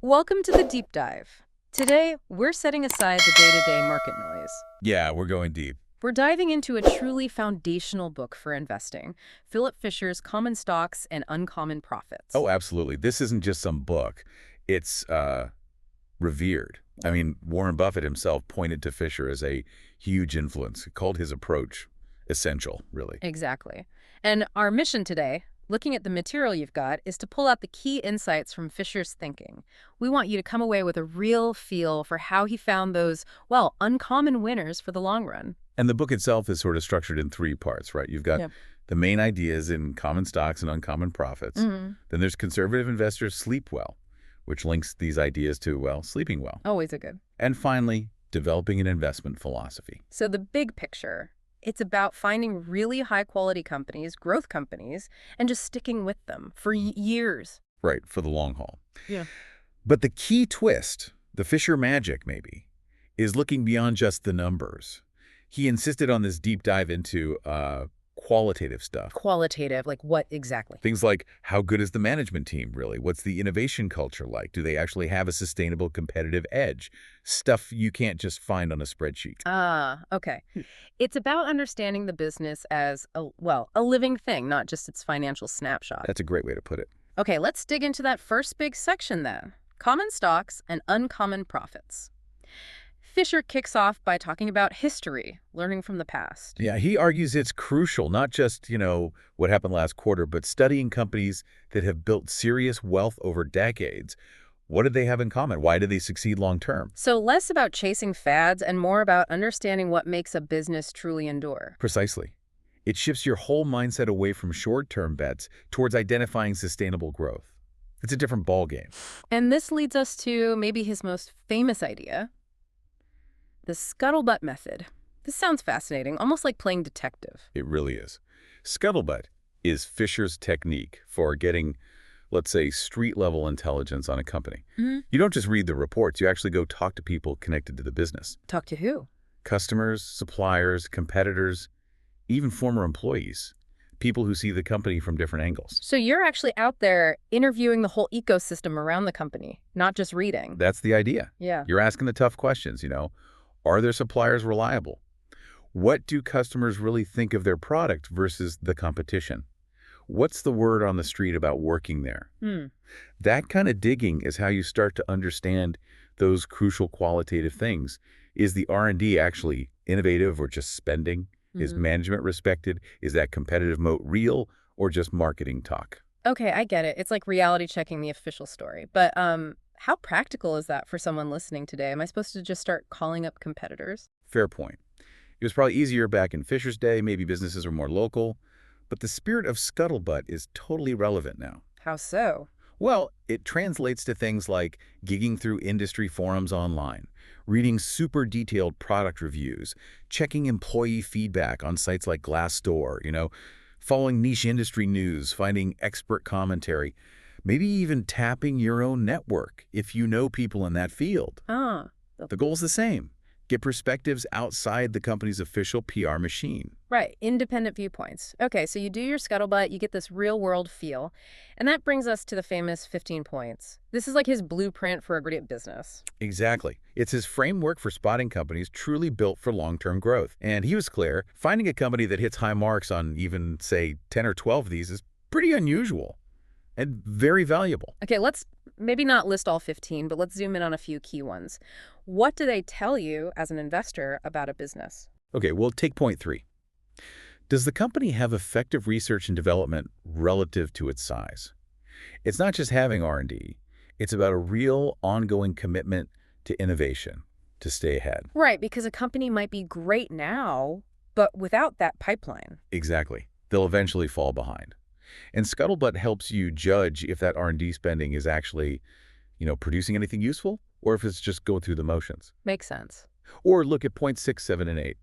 Welcome to the deep dive. Today, we're setting aside the day-to-day market noise. Yeah, we're going deep. We're diving into a truly foundational book for investing, Philip Fisher's Common Stocks and Uncommon Profits. Oh, absolutely. This isn't just some book. It's revered. I mean, Warren Buffett himself pointed to Fisher as a huge influence. He called his approach essential, really. Exactly. And our mission today, looking at the material you've got, is to pull out the key insights from Fisher's thinking. We want you to come away with a real feel for how he found those, well, uncommon winners for the long run. And the book itself is sort of structured in three parts, right? You've got Yep. the main ideas in common stocks and uncommon profits. hmm Then there's conservative investors sleep well, which links these ideas to, well, sleeping well. Always a good. And finally, developing an investment philosophy. So the big picture, it's about finding really high-quality companies, growth companies, and just sticking with them for years. Right, for the long haul. Yeah. But the key twist, the Fisher magic maybe, is looking beyond just the numbers. He insisted on this deep dive into qualitative stuff. Qualitative, like what exactly? Things like, how good is the management team, really? What's the innovation culture like? Do they actually have a sustainable competitive edge? Stuff you can't just find on a spreadsheet. Ah, okay. It's about understanding the business as a living thing, not just its financial snapshot. That's a great way to put it. Okay, let's dig into that first big section then. Common stocks and uncommon profits. Fisher kicks off by talking about history, learning from the past. Yeah, he argues it's crucial, not just, what happened last quarter, but studying companies that have built serious wealth over decades. What did they have in common? Why did they succeed long term? So less about chasing fads and more about understanding what makes a business truly endure. Precisely. It shifts your whole mindset away from short-term bets towards identifying sustainable growth. It's a different ballgame. And this leads us to maybe his most famous idea, the Scuttlebutt Method. This sounds fascinating, almost like playing detective. It really is. Scuttlebutt is Fisher's technique for getting, let's say, street-level intelligence on a company. You don't just read the reports. You actually go talk to people connected to the business. Talk to who? Customers, suppliers, competitors, even former employees. People who see the company from different angles. So you're actually out there interviewing the whole ecosystem around the company, not just reading. That's the idea. Yeah. You're asking the tough questions, Are their suppliers reliable? What do customers really think of their product versus the competition? What's the word on the street about working there? That kind of digging is how you start to understand those crucial qualitative things. Is the R&D actually innovative or just spending? Is management respected? Is that competitive moat real or just marketing talk? Okay, I get it. It's like reality checking the official story. But how practical is that for someone listening today? Am I supposed to just start calling up competitors? Fair point. It was probably easier back in Fisher's day. Maybe businesses were more local. But the spirit of Scuttlebutt is totally relevant now. How so? Well, it translates to things like gigging through industry forums online, reading super detailed product reviews, checking employee feedback on sites like Glassdoor, following niche industry news, finding expert commentary, maybe even tapping your own network if you know people in that field. Ah, The goal's the same. Get perspectives outside the company's official PR machine. right. Independent viewpoints. Okay, so you do your scuttlebutt, you get this real-world feel. And that brings us to the famous 15 points. This is like his blueprint for a great business. Exactly. It's his framework for spotting companies truly built for long-term growth. And he was clear, finding a company that hits high marks on even, say, 10 or 12 of these is pretty unusual and very valuable. Okay, let's maybe not list all 15, but let's zoom in on a few key ones. What do they tell you as an investor about a business? Okay, well, take point 3. Does the company have effective research and development relative to its size? It's not just having R&D. It's about a real ongoing commitment to innovation to stay ahead. Right, because a company might be great now, but without that pipeline. Exactly. They'll eventually fall behind. And Scuttlebutt helps you judge if that R&D spending is actually, producing anything useful or if it's just going through the motions. Makes sense. Or look at points 6, 7, and 8.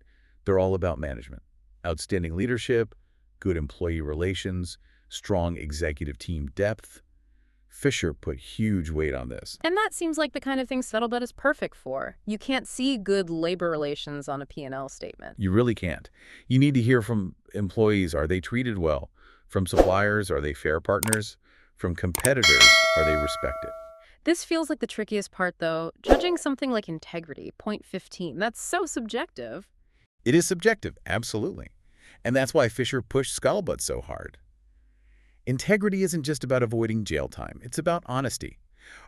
They're all about management. Outstanding leadership, good employee relations, strong executive team depth. Fisher put huge weight on this. And that seems like the kind of thing Scuttlebutt is perfect for. You can't see good labor relations on a P&L statement. You really can't. You need to hear from employees, are they treated well? From suppliers, are they fair partners? From competitors, are they respected? This feels like the trickiest part, though. Judging something like integrity, point 15, that's so subjective. It is subjective, absolutely. And that's why Fisher pushed Scuttlebutt so hard. Integrity isn't just about avoiding jail time. It's about honesty.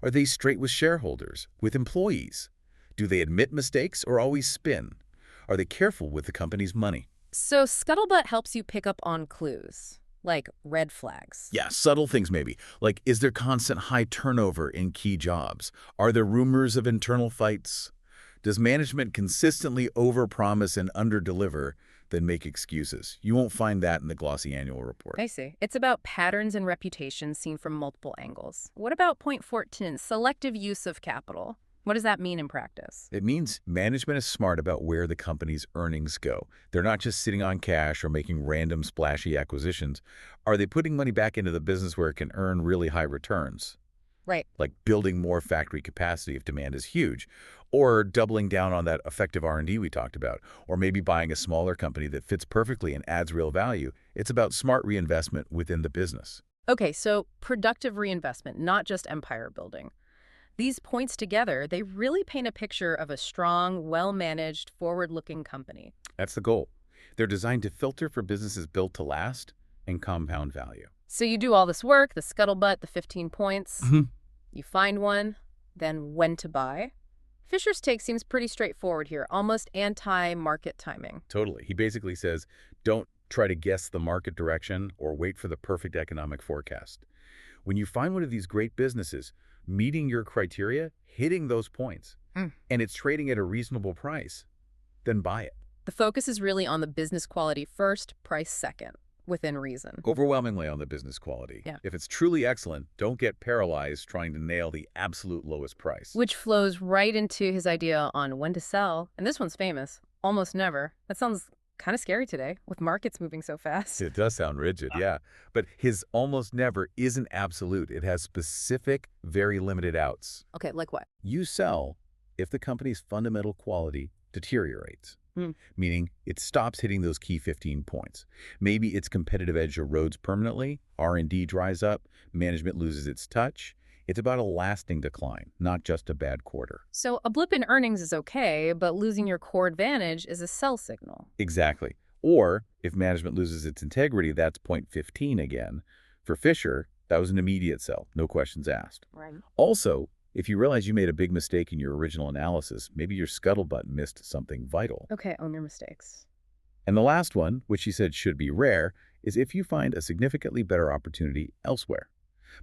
Are they straight with shareholders, with employees? Do they admit mistakes or always spin? Are they careful with the company's money? So Scuttlebutt helps you pick up on clues, like red flags. Yeah, subtle things maybe. Like, is there constant high turnover in key jobs? Are there rumors of internal fights? Does management consistently overpromise and underdeliver, then make excuses? You won't find that in the glossy annual report. I see. It's about patterns and reputation seen from multiple angles. What about point 14, selective use of capital? What does that mean in practice? It means management is smart about where the company's earnings go. They're not just sitting on cash or making random splashy acquisitions. Are they putting money back into the business where it can earn really high returns? Right. Like building more factory capacity if demand is huge, or doubling down on that effective R&D we talked about, or maybe buying a smaller company that fits perfectly and adds real value. It's about smart reinvestment within the business. Okay, so productive reinvestment, not just empire building. These points together, they really paint a picture of a strong, well-managed, forward-looking company. That's the goal. They're designed to filter for businesses built to last and compound value. So you do all this work, the scuttlebutt, the 15 points. You find one, then when to buy. Fisher's take seems pretty straightforward here, almost anti-market timing. Totally. He basically says, don't try to guess the market direction or wait for the perfect economic forecast. When you find one of these great businesses meeting your criteria, hitting those points, and it's trading at a reasonable price, then buy it. The focus is really on the business quality first, price second, within reason. Overwhelmingly on the business quality. Yeah. If it's truly excellent, don't get paralyzed trying to nail the absolute lowest price. Which flows right into his idea on when to sell. And this one's famous. Almost never. That sounds kind of scary today, with markets moving so fast. It does sound rigid, yeah. But his almost never isn't absolute. It has specific, very limited outs. Okay, like what? You sell if the company's fundamental quality deteriorates, meaning it stops hitting those key 15 points. Maybe its competitive edge erodes permanently, R&D dries up, management loses its touch. It's about a lasting decline, not just a bad quarter. So a blip in earnings is okay, but losing your core advantage is a sell signal. Exactly. Or if management loses its integrity, that's point 15 again. For Fisher, that was an immediate sell, no questions asked. Right. Also, if you realize you made a big mistake in your original analysis, maybe your scuttlebutt missed something vital. Okay, own your mistakes. And the last one, which he said should be rare, is if you find a significantly better opportunity elsewhere.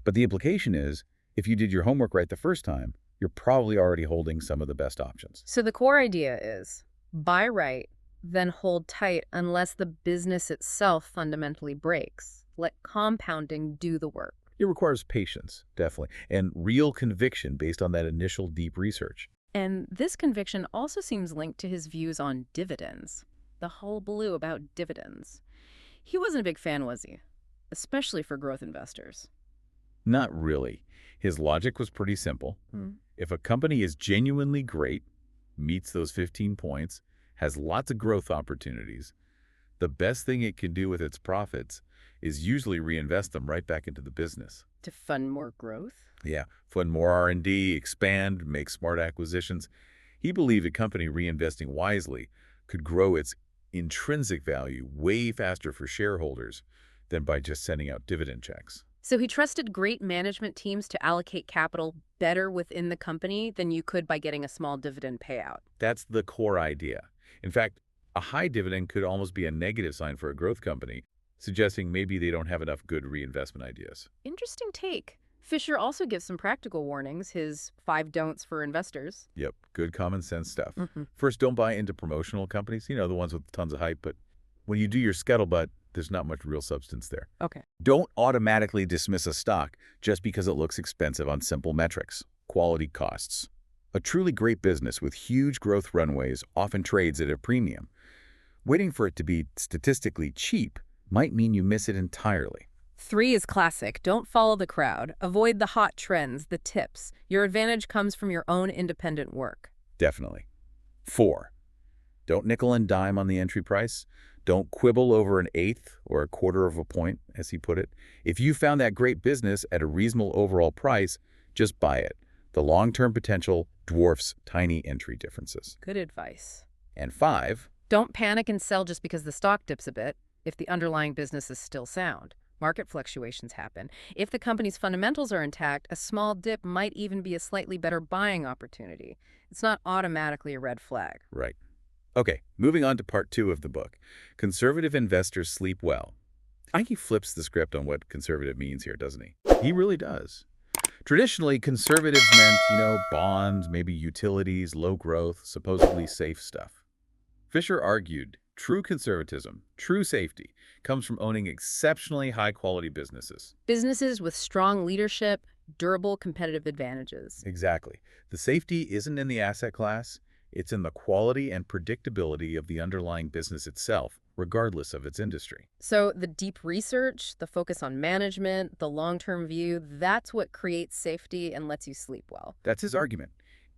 But the implication is, if you did your homework right the first time, you're probably already holding some of the best options. So the core idea is buy right, then hold tight unless the business itself fundamentally breaks. Let compounding do the work. It requires patience, definitely, and real conviction based on that initial deep research. And this conviction also seems linked to his views on dividends. The hullabaloo about dividends. He wasn't a big fan, was he? Especially for growth investors. Not really. His logic was pretty simple. If a company is genuinely great, meets those 15 points, has lots of growth opportunities, the best thing it can do with its profits is usually reinvest them right back into the business. To fund more growth? Yeah, fund more R&D, expand, make smart acquisitions. He believed a company reinvesting wisely could grow its intrinsic value way faster for shareholders than by just sending out dividend checks. So he trusted great management teams to allocate capital better within the company than you could by getting a small dividend payout. That's the core idea. In fact, a high dividend could almost be a negative sign for a growth company, suggesting maybe they don't have enough good reinvestment ideas. Interesting take. Fisher also gives some practical warnings, his 5 don'ts for investors. Yep, good common sense stuff. First, don't buy into promotional companies, the ones with tons of hype, but when you do your scuttlebutt, there's not much real substance there. Okay. Don't automatically dismiss a stock just because it looks expensive on simple metrics. Quality costs. A truly great business with huge growth runways often trades at a premium. Waiting for it to be statistically cheap might mean you miss it entirely. 3 is classic. Don't follow the crowd. Avoid the hot trends, the tips. Your advantage comes from your own independent work. Definitely. 4, don't nickel and dime on the entry price. Don't quibble over an eighth or a quarter of a point, as he put it. If you found that great business at a reasonable overall price, just buy it. The long-term potential dwarfs tiny entry differences. Good advice. And 5, Don't panic and sell just because the stock dips a bit if the underlying business is still sound. Market fluctuations happen. If the company's fundamentals are intact, a small dip might even be a slightly better buying opportunity. It's not automatically a red flag. right. Okay, moving on to part 2 of the book. Conservative investors sleep well. I think he flips the script on what conservative means here, doesn't he? He really does. Traditionally, conservatives meant, bonds, maybe utilities, low growth, supposedly safe stuff. Fisher argued true conservatism, true safety, comes from owning exceptionally high-quality businesses. Businesses with strong leadership, durable competitive advantages. Exactly. The safety isn't in the asset class, it's in the quality and predictability of the underlying business itself, regardless of its industry. So the deep research, the focus on management, the long-term view, that's what creates safety and lets you sleep well. That's his argument.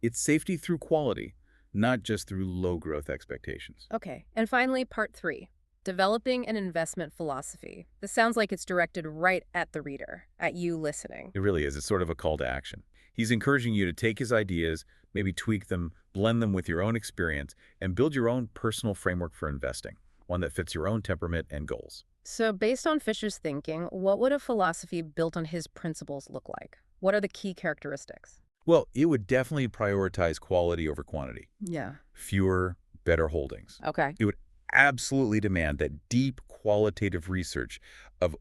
It's safety through quality, not just through low-growth expectations. Okay, and finally, part 3, developing an investment philosophy. This sounds like it's directed right at the reader, at you listening. It really is. It's sort of a call to action. He's encouraging you to take his ideas, maybe tweak them, blend them with your own experience, and build your own personal framework for investing, one that fits your own temperament and goals. So based on Fisher's thinking, what would a philosophy built on his principles look like? What are the key characteristics? Well, it would definitely prioritize quality over quantity. Yeah. Fewer, better holdings. Okay. It would absolutely demand that deep qualitative research of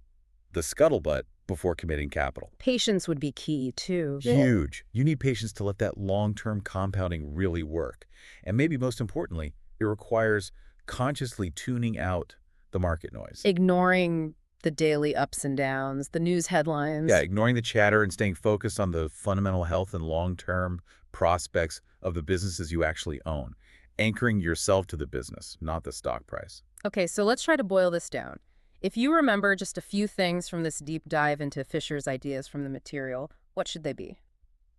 the scuttlebutt before committing capital. Patience would be key, too. Huge. You need patience to let that long-term compounding really work. And maybe most importantly, it requires consciously tuning out the market noise. Ignoring the daily ups and downs, the news headlines. Yeah, ignoring the chatter and staying focused on the fundamental health and long-term prospects of the businesses you actually own. Anchoring yourself to the business, not the stock price. Okay, so let's try to boil this down. If you remember just a few things from this deep dive into Fisher's ideas from the material, what should they be?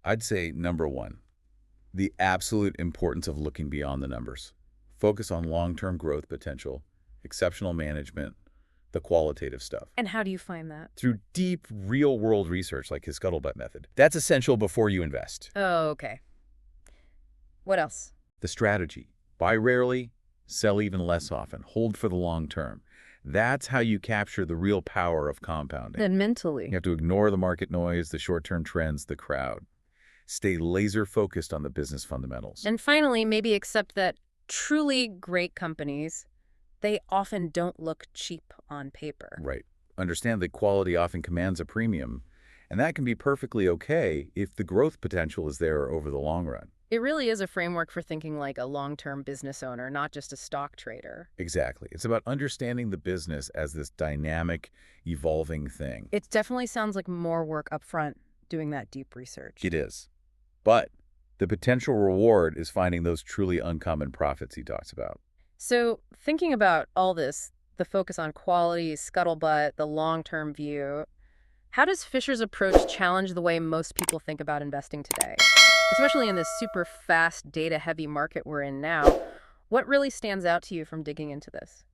I'd say number 1, the absolute importance of looking beyond the numbers. Focus on long-term growth potential, exceptional management, the qualitative stuff. And how do you find that? Through deep, real-world research like his Scuttlebutt Method. That's essential before you invest. Oh, okay. What else? The strategy. Buy rarely, sell even less often. Hold for the long term. That's how you capture the real power of compounding. And mentally. You have to ignore the market noise, the short-term trends, the crowd. Stay laser-focused on the business fundamentals. And finally, maybe accept that truly great companies, they often don't look cheap on paper. Right. Understand that quality often commands a premium, and that can be perfectly okay if the growth potential is there over the long run. It really is a framework for thinking like a long-term business owner, not just a stock trader. Exactly. It's about understanding the business as this dynamic, evolving thing. It definitely sounds like more work up front doing that deep research. It is. But the potential reward is finding those truly uncommon profits he talks about. So thinking about all this, the focus on quality, scuttlebutt, the long-term view, how does Fisher's approach challenge the way most people think about investing today? Especially in this super fast, data-heavy market we're in now, what really stands out to you from digging into this?